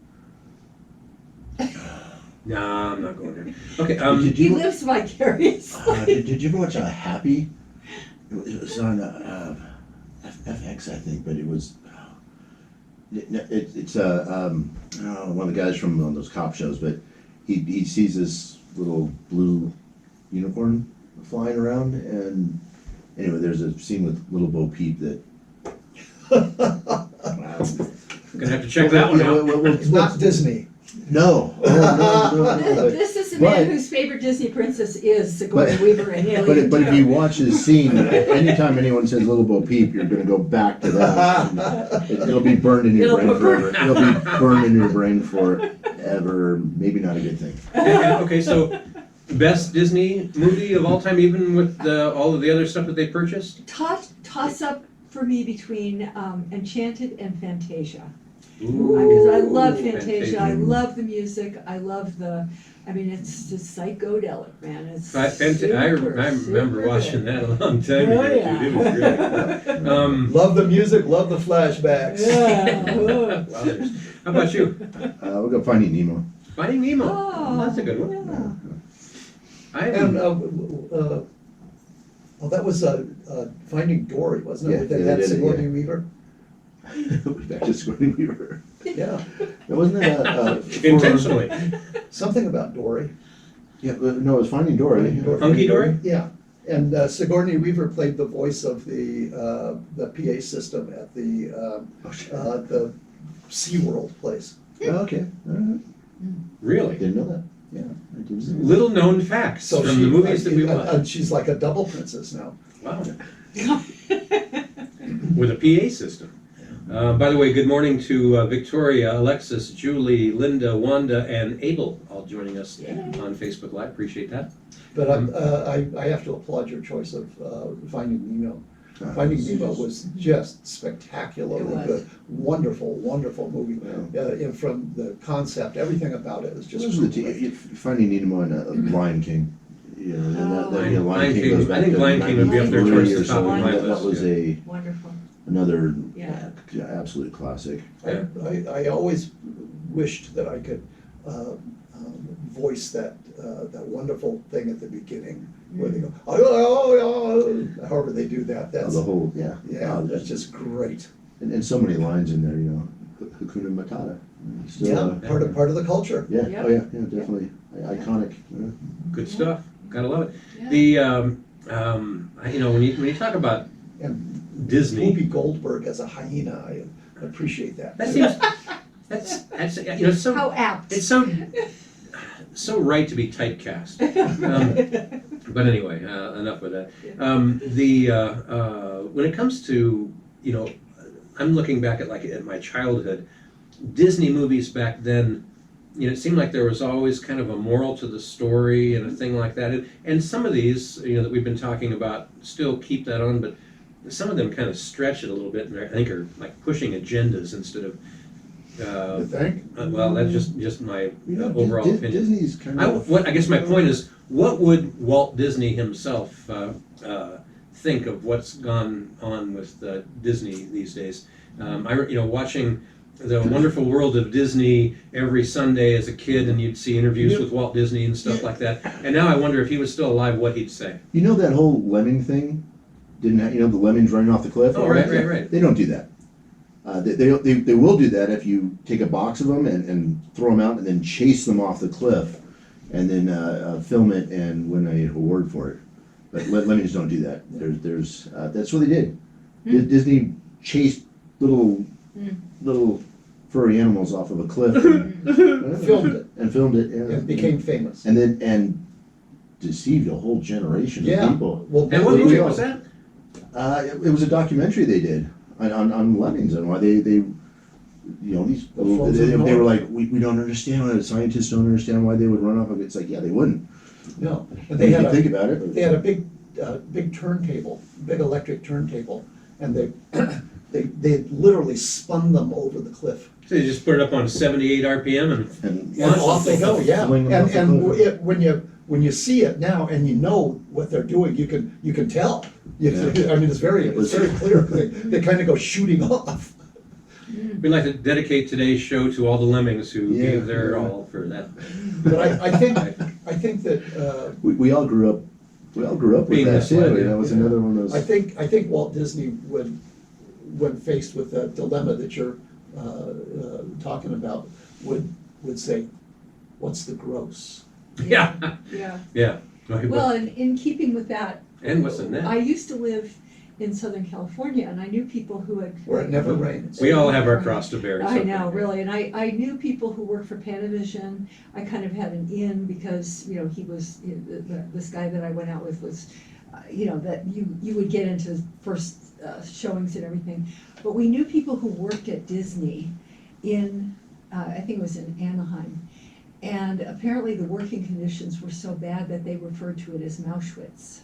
Nah, I'm not going there. Okay. Did he you lives vicariously. did you ever watch Happy? It was on FX, I think, but it was. It's one of the guys from one of those cop shows, but he sees this little blue unicorn flying around, and anyway, there's a scene with little Bo Peep that. Gonna have to check that one out. It's not Disney. No. Oh, no. This is the man But- whose favorite Disney princess is Sigourney Weaver and Alien. But if you watch his scene, anytime anyone says Little Bo Peep, you're going to go back to that. It'll be burned in your brain forever. It'll be burned in your brain forever. Maybe not a good thing. Okay, so best Disney movie of all time, even with all of the other stuff that they purchased. Toss up for me between Enchanted and Fantasia. Ooh, Because I love Fantasia, I love the music, I love it's just psychedelic, man. It's I remember super watching good. that a long time ago. Oh, yeah. Dude. It was great. Love the music, love the flashbacks. Yeah. Wow, how about you? We'll go Finding Nemo. Finding Nemo. Oh, That's a good one. yeah. I And, haven't- that was Finding Dory, wasn't it? Yeah, With yeah, that they had did it, Sigourney yeah. Weaver? Back to Sigourney Weaver. Yeah, Wasn't it for- Intentionally. something about Dory. Yeah, but no, it was Finding Dory. Finding Dory. Hunky Dory? Yeah, and Sigourney Weaver played the voice of the PA system at the SeaWorld place. Oh, okay, all right. Really? Didn't know that. Yeah. I didn't know. Little known facts So from the movies that we watch. and she's like a double princess now. Wow. With a PA system. By the way, good morning to Victoria, Alexis, Julie, Linda, Wanda, and Abel, all joining us on Facebook Live. Appreciate that. But I have to applaud your choice of Finding Nemo. Finding Nemo was just spectacularly It was. good. Wonderful, wonderful movie. And from the concept, everything about it was just Those are the great. Finding Nemo and Lion King. You know, and Oh. Lion King goes back I think to Lion King would be up there 93 towards or the top of something. my That list. was yeah. Wonderful. another Yeah. absolute classic. Yeah. I always wished that I could voice that wonderful thing at the beginning where they go, however they do that. That's The whole, yeah. that's just great. And so many lines in there, you know, Hakuna Matata. Still, Yeah, part of the culture. Yeah, Yep. oh yeah, definitely. Iconic. Yeah. Good stuff. Gotta love it. Yeah. The you know, when you talk about And Disney, Whoopi Goldberg as a hyena, I appreciate that. that seems that's you know so How apt. it's so right to be typecast. But anyway, enough with that. When it comes to, you know, I'm looking back at my childhood, Disney movies back then, you know, it seemed like there was always kind of a moral to the story and a thing like that. And some of these, you know, that we've been talking about still keep that on, but some of them kind of stretch it a little bit and I think are like pushing agendas instead of, You think? well, that's just my You know, overall opinion. Disney's kind of. I guess my point is, what would Walt Disney himself think of what's gone on with Disney these days? Watching The Wonderful World of Disney every Sunday as a kid, and you'd see interviews with Walt Disney and stuff like that. And now I wonder if he was still alive, what he'd say. You know that whole lemming thing? Didn't have, you know, the lemmings running off the cliff? Oh, right. They don't do that. They will do that if you take a box of them and throw them out and then chase them off the cliff and then film it and win an award for it. But lemmings don't do that. There's that's what they did. Disney chased little furry animals off of a cliff and filmed it. Yeah. It became famous. And deceived a whole generation of people. Well, And what movie was that? It was a documentary they did on lemmings and why they you know, these they were like, we don't understand why the scientists don't understand why they would run off of it. It's like, yeah, they wouldn't. No, and If they you had think about it. they had a big turntable, big electric turntable, and they literally spun them over the cliff. So you just put it up on 78 RPM and And off they go, yeah. Fling them off the cliff. When you see it now and you know what they're doing, you can tell. I mean, it's very clear. They kind of go shooting off. we'd like to dedicate today's show to all the lemmings who Yeah, gave their yeah. all for that. But I think that We all grew up. We all grew up with Being that misled, too. yeah. That was another one of those. I think Walt Disney would, when faced with the dilemma that you're talking about, would say, "What's the gross?" Yeah, Yeah. yeah. Well, in keeping with that, And what's the net? I used to live in Southern California, and I knew people who had. Where it never rains. We all have our cross to bear. I know, really, and I knew people who worked for Panavision. I kind of had an in because, you know, he was, you know, this guy that I went out with was, you know, that you would get into first showings and everything. But we knew people who worked at Disney in, I think it was in Anaheim. And apparently the working conditions were so bad that they referred to it as Mauschwitz.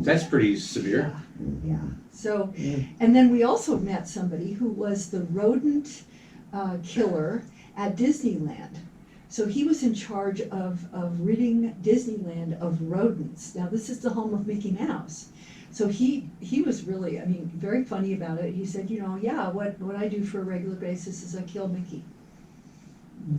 That's pretty severe. Yeah. So, and then we also met somebody who was the rodent killer at Disneyland. So he was in charge of ridding Disneyland of rodents. Now, this is the home of Mickey Mouse. So he was really, I mean, very funny about it. He said, you know, yeah, what I do for a regular basis is I kill Mickey.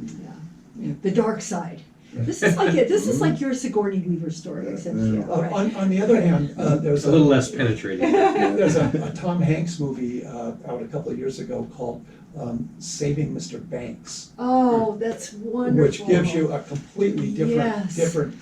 Yeah. The dark side. This is like your Sigourney Weaver story, except right. On the other hand, It's a little less penetrating. there's a Tom Hanks movie out a couple of years ago called Saving Mr. Banks, Oh, that's wonderful. which gives you a completely Yes. different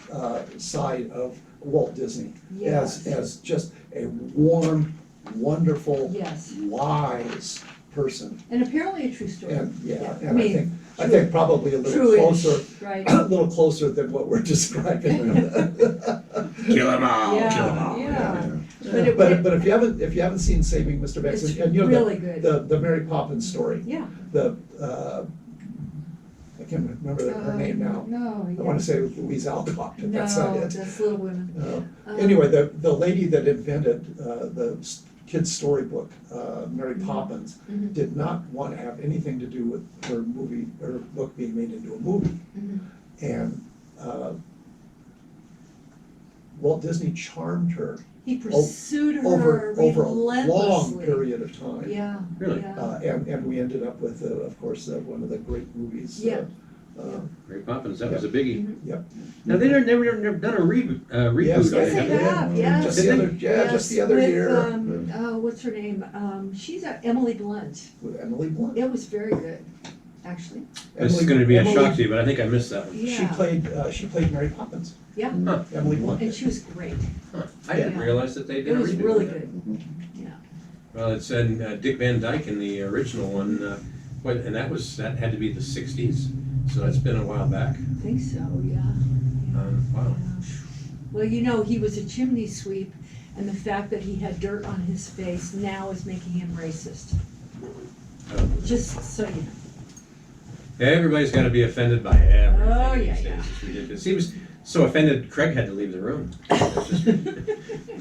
side of Walt Disney Yes. as just a warm, wonderful, Yes. wise person. And apparently a true story. And I and mean, I think probably a little true-ish, closer, right? a little closer than what we're describing. Kill 'em all, Yeah, kill 'em all. yeah. But if you haven't seen Saving Mr. Banks, It's and you know really good. the Mary Poppins story, Yeah. I can't remember her name now. No, I want to say Louise Alcott, but that's not No, it. that's Little Women. Anyway, the lady that invented the kids' storybook, Mary Poppins, Mhm. did not want to have anything to do with her book being made into a movie. Mhm. And Walt Disney charmed her He pursued her over a long relentlessly. period of time. Yeah. Really? Yeah. And we ended up with, of course, one of the great movies. Yeah. Mary Poppins, that was a biggie. Yep. Now, they never done a reboot Yes, on Yes, it, they have have, yes. Just the Did other, Yes, just the other with, year what's her name? She's Emily Blunt. with Emily Blunt. It was very good, actually. This is Emily- gonna be a Emily- shock to you, but I think I missed that one. Yeah. She played Mary Poppins. Yeah, Huh, Emily Blunt. and she was great. huh. I didn't Yeah. realize that they did It a was reboot really of that. good. Yeah. Well, it's Dick Van Dyke in the original one, and that had to be the '60s, so it's been a while back. I think so, yeah. Wow. Yeah. Well, you know, he was a chimney sweep, and the fact that he had dirt on his face now is making him racist. Just so you know. Everybody's got to be offended by everything Oh, these yeah, days. yeah. It's ridiculous. He was so offended, Craig had to leave the room. It's just-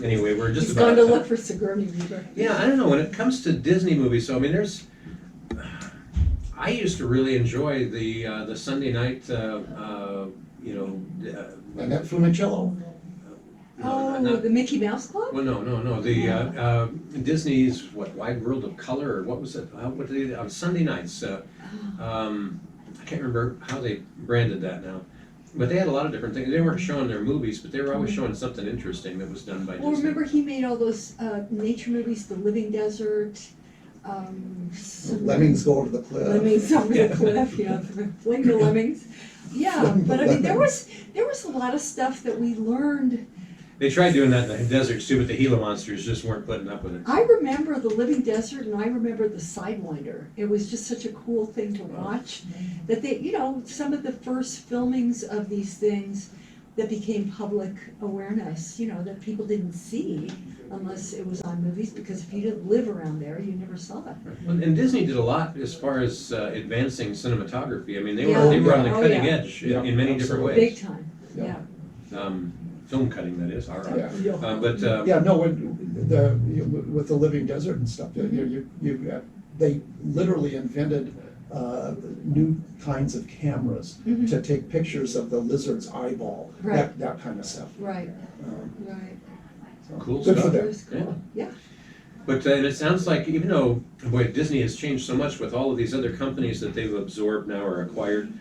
anyway, we're just He's about going to out of look time. for Sigourney Weaver. Yeah, I don't know. When it comes to Disney movies, so I mean, I used to really enjoy the Sunday night, Annette Funicello. Oh, not- the Mickey Mouse Club? well, no. The Disney's Wide World of Color, or what was it? What did they on Sunday nights? I can't remember how they branded that now, but they had a lot of different things. They weren't showing their movies, but they were always showing something interesting that was done by Well, Disney. remember he made all those nature movies, The Living Desert, Lemmings Go Over the Cliff. Lemmings over the cliff, yeah, Fling the Lemmings. Yeah, but I mean, there was a lot of stuff that we learned. They tried doing that in the deserts too, but the Gila monsters just weren't putting up with it. I remember The Living Desert and I remember The Sidewinder. It was just such a cool thing to watch. That they, you know, some of the first filmings of these things that became public awareness, you know, that people didn't see unless it was on movies, because if you didn't live around there, you never saw it. And Disney did a lot as far as advancing cinematography. I mean, they Yeah. were on the Oh, cutting yeah. edge Yeah, in many different absolutely. Big ways. time, Yeah. yeah. Film cutting, that is, all right. Yeah. But Yeah, no, with the Living Desert and stuff, they literally invented new kinds of cameras Mhm. to take pictures of the lizard's eyeball, Right. that kind of stuff. Right, Um, right. so Cool good for stuff. them. It was cool, yeah. But and it sounds like, even though, boy, Disney has changed so much with all of these other companies that they've absorbed now or acquired,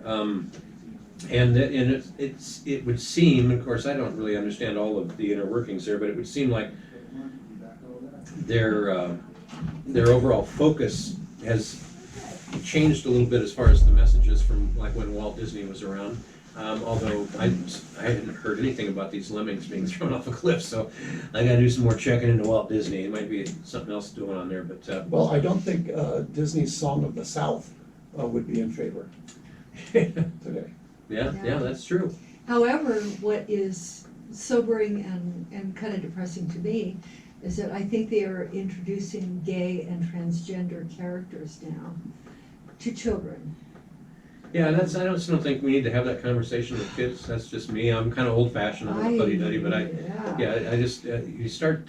and it would seem, of course, I don't really understand all of the inner workings there, but it would seem like their overall focus has changed a little bit as far as the messages from like when Walt Disney was around. Although I hadn't heard anything about these lemmings being thrown off a cliff, so I gotta do some more checking into Walt Disney. It might be something else going on there, but Well, I don't think Disney's Song of the South would be in favor today. yeah, that's true. However, what is sobering and kind of depressing to me is that I think they are introducing gay and transgender characters now to children. Yeah, and I don't think we need to have that conversation with kids. That's just me. I'm kind of old-fashioned. I'm a fuddy-duddy, but I just you start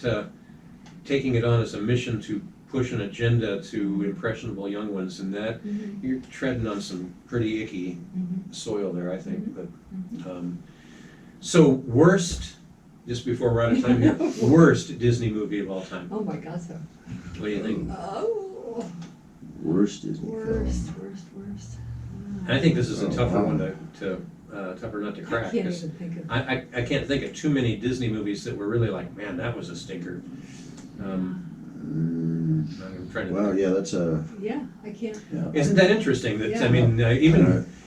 taking it on as a mission to push an agenda to impressionable young ones, and that you're treading on some pretty icky soil there, I think. But so worst, just before we're out of time here, worst Disney movie of all time. Oh my God, so. What do you think? Oh, Worst Disney film. worst. And I think this is a Oh, tougher wow. one tougher nut to I crack. can't 'Cause even think of. I can't think of too many Disney movies that were really like, man, that was a stinker. I'm trying to Well, think. yeah, that's a, Yeah, I can't. Yeah. Isn't that interesting? That I Yeah. mean,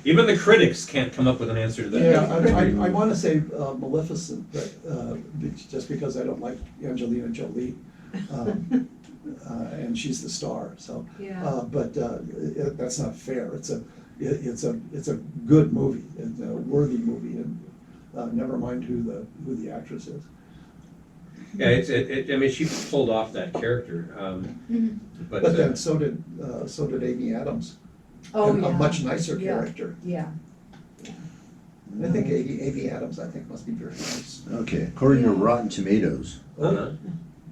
even the critics can't come up with an answer to that. Yeah, I wanna say Maleficent, but, just because I don't like Angelina Jolie. And she's the star, so. Yeah. But that's not fair. It's a good movie, it's a worthy movie, and never mind who the actress is. Yeah, I mean, she pulled off that character, but But then so did Amy Adams. Oh, And yeah. a much nicer Yeah. character. Yeah. I think Amy Adams, I think, must be very nice. okay, according to Yeah. Rotten Tomatoes, uh-huh.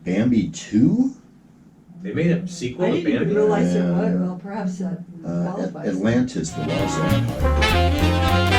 Bambi 2? They made a sequel I to didn't even Bambi. realize there Yeah. was, well, perhaps that qualifies. Atlantis, The Lost Empire.